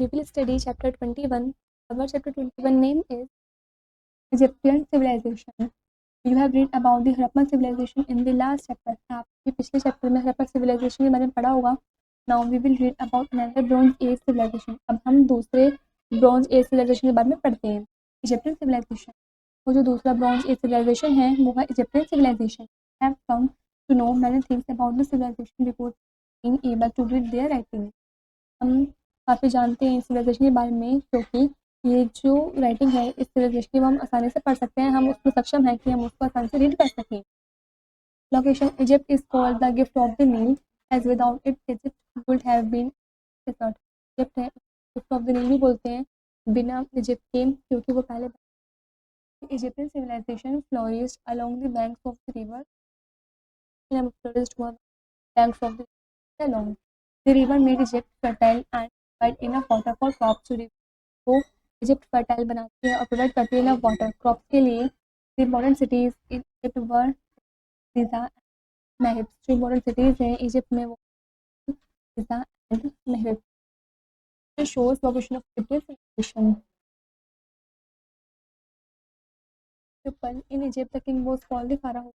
we will study chapter 21. Our chapter 21 name is Egyptian Civilization. You have read about the Harappan civilization in the last chapter. आपके पिछले chapter में Harappa civilization के बारे में पढ़ा होगा. Now we will read about another Bronze Age civilization. अब हम दूसरे Bronze Age civilization के बारे में पढ़ते हैं. Egyptian civilization. वो जो दूसरा Bronze Age civilization है वो है Egyptian civilization. Have come to know many things about the civilization before being able to read their writing. हम काफ़ी जानते हैं इस सिविलाइजेशन के बारे में क्योंकि ये जो राइटिंग है इस सिविलाइजेशन की हम आसानी से पढ़ सकते हैं, हम उसमें सक्षम हैं कि हम उसको आसानी से रीड कर सकें. Location Egypt is called the gift of the Nile as without it Egypt would have been desert. Egypt है गिफ्ट ऑफ द नील भी बोलते हैं बिना इजिप्ट के क्योंकि वो पहले. Egyptian civilization flourished along the banks of the river banks of the along. The river made Egypt fertile and provide enough water for crops to grow. वो Egypt fertile बनाती है और प्रोवाइड करती है enough water क्रॉप्स के लिए. The modern cities in Egypt were Giza and Mehrib. जो modern cities हैं इजिप्ट में वो Giza and Mehrib. It shows location of Egyptian civilization. People in Egypt, the king was called the pharaoh.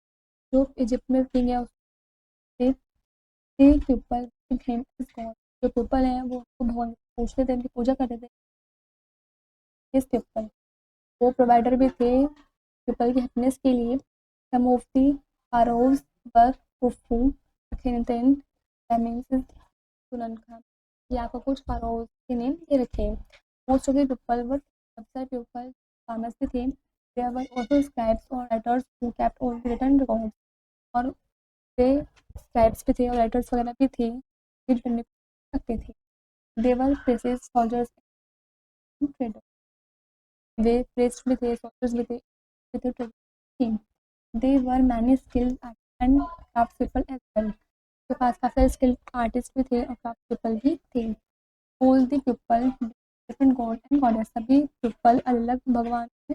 जो Egypt में king है उससे people him as God. जो people हैं वो उसको भगवान पूछते थे, उनकी पूजा करते थे. इस पीपल वो प्रोवाइडर भी थे पीपल की हैप्पीनेस के लिए. Some of the pharaohs were Khufu, Akhenaten, Ramesses, Tulankham. ये आपको कुछ pharaohs के नेम दे रखे हैं. Most of the people were अफसर पीपल फार्मर्स भी थे. देयर वर आल्सो स्क्राइब्स और writers who kept all the written records. और वे स्क्राइब्स भी थे और राइटर्स वगैरह भी थे रीड करने सकते थे. They were priests soldiers trader. वे प्रेस्ट भी थे सोल्जर्स भी थे ट्रेडर थे. They were many skilled and craft people as well. उनके पास काफ़ी स्किल्ड आर्टिस्ट भी थे और क्राफ्ट पीपल भी थे. All the people different God and goddess. सभी पीपल अलग भगवान थे.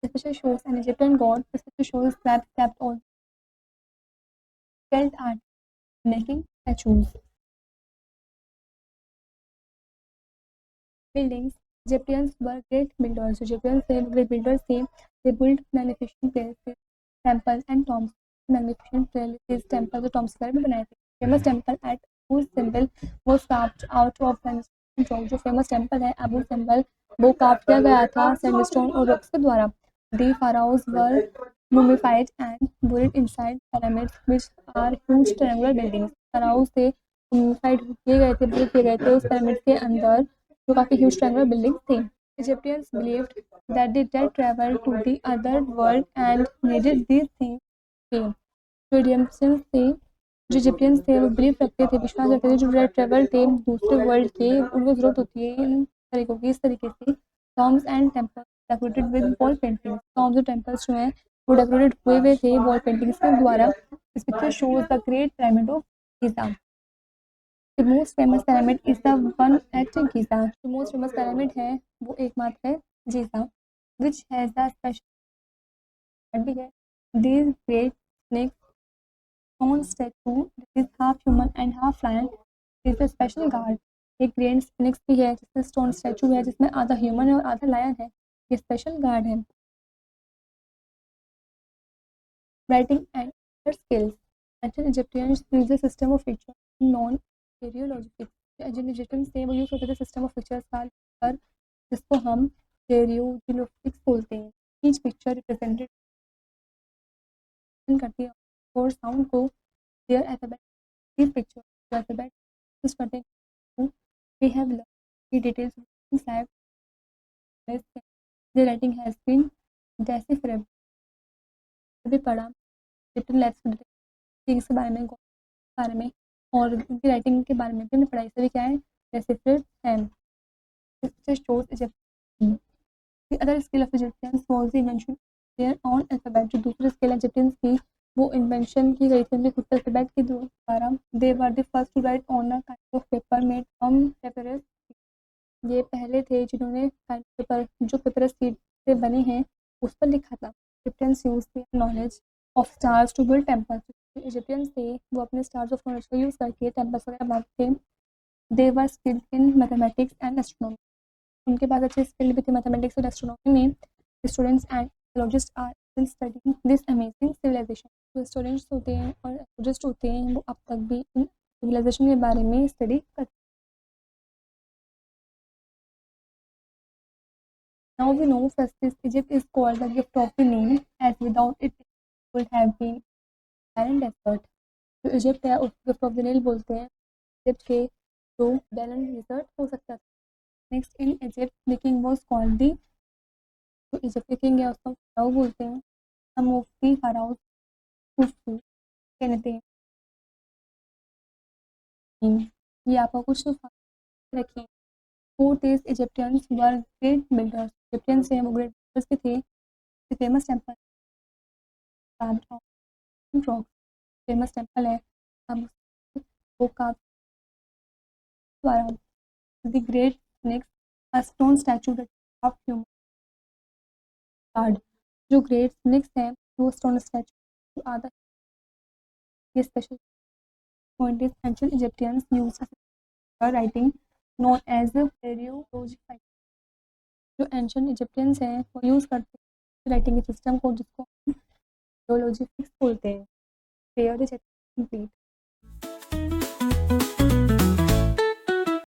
Especially shows an Egyptian god, especially shows kept on skilled art making statues. Buildings. Egyptians were great builders. Egyptians थे great builders थे. They built magnificent palaces, temples and tombs. Magnificent palaces, temples और tombs वगैरह भी बनाए थे. Famous temple at Abu Simbel was carved out of sandstone. जो famous temple है Abu Simbel वो carved किया गया था sandstone और rocks के द्वारा. The pharaohs were mummified and buried inside pyramids, which are huge triangular buildings. pharaohs थे mummified किए गए थे, बुरी किए गए थे उस pyramid के अंदर जो काफ़ी huge triangular buildings थे. Egyptians believed that the dead traveled to the other world and needed these things came. जो Egyptians थे जो Egyptians थे वो बिलीव रखते थे, विश्वास रखते थे जो डेड ट्रेवल थे दूसरे वर्ल्ड के उनको ज़रूरत होती है इन तरीकों की. इस तरीके से Tom's and temples decorated with wall paintings. Tom's और टेम्पल्स जो हैं वो डेकोरेटेड हुए हुए थे वॉल पेंटिंग्स के द्वारा. This picture shows the great pyramid of Giza. The most famous pyramid is the one at Giza. जो मोस्ट फेमस पिरामिड है वो एकमात्र है Giza, which has the special भी है. These great snakes on statue that is half human and half lion is a special guard. एक great स्फिनिक्स भी है जिसमें स्टोन स्टैचू है जिसमें आधा ह्यूमन है और आधा लायन है. ये स्पेशल गार्ड है. Writing and skills. Ancient Egyptians used the system of pictures known stereological. Ancient Egyptians थे वो यूज करते थे सिस्टम ऑफ पिक्चर्स का जिसको हम स्टीरियोलॉजिक्स बोलते हैं. ईच पिक्चर रिप्रेजेंटेड करती है और साउंड को their alphabet. This picture alphabet is करते हैं. We have learn the details inside the writing has been decipherable. भी पढ़ा लिटिल लेट्स थिंग्स के बारे में और उनकी राइटिंग के बारे में भी हमने पढ़ाई. सभी क्या है डेसिफरेड है. This shows Egyptian. The other skill of Egyptians was the invention their own alphabet. जो दूसरे स्किल इजिप्शियंस की वो इन्वेंशन की गई थी उनके खुद के अल्फाबेट के द्वारा. They were the first to write on a kind of paper made from papyrus. ये पहले थे जिन्होंने पेपर जो पेपरस सीड से बने हैं उस पर लिखा था. Egyptians used their knowledge of stars to build temples. Egyptians थे वो अपने स्टार्स ऑफ नॉलेज का यूज़ करके टेम्पल्स वगैरह बनाते थे. They were skilled in mathematics and astronomy. उनके पास अच्छे स्किल भी थे मैथमेटिक्स और एस्ट्रोनॉमी में. Students and astrologist are still studying this amazing civilization. जो स्टूडेंट्स होते हैं और एस्ट्रोलॉजिस्ट होते हैं वो अब तक भी इन सिविलाइजेशन के बारे में स्टडी करते हैं. Now we know first is Egypt is called the gift of the name as without it would have been barren desert. जो इजिप्ट है उसको गिफ्ट ऑफ द नील बोलते हैं. इजिप्ट के जो बैरन डिजर्ट हो सकता था. Next in Egypt the king was called the. जो इजिप्ट के किंग है उसको फाराओ बोलते हैं. सम ऑफ दी फाराओ खुफू कहते हैं. ये आपका कुछ रखिए. Fourth is Egyptians were great builders. Egyptians हैं वो ग्रेट बिल्डर्स के थे. Famous temple rock famous temple है. अब वो का the great next a stone statue of human guard. जो ग्रेट स्नेक्स हैं वो स्टोन स्टैचू आधा. ये special point is ancient Egyptians used writing known as hieroglyphic. जो एंशिएंट इजिप्टियंस हैं वो यूज़ करते हैं राइटिंग के सिस्टम को जिसको हेरोग्लिफिक्स बोलते हैं. Clear is complete.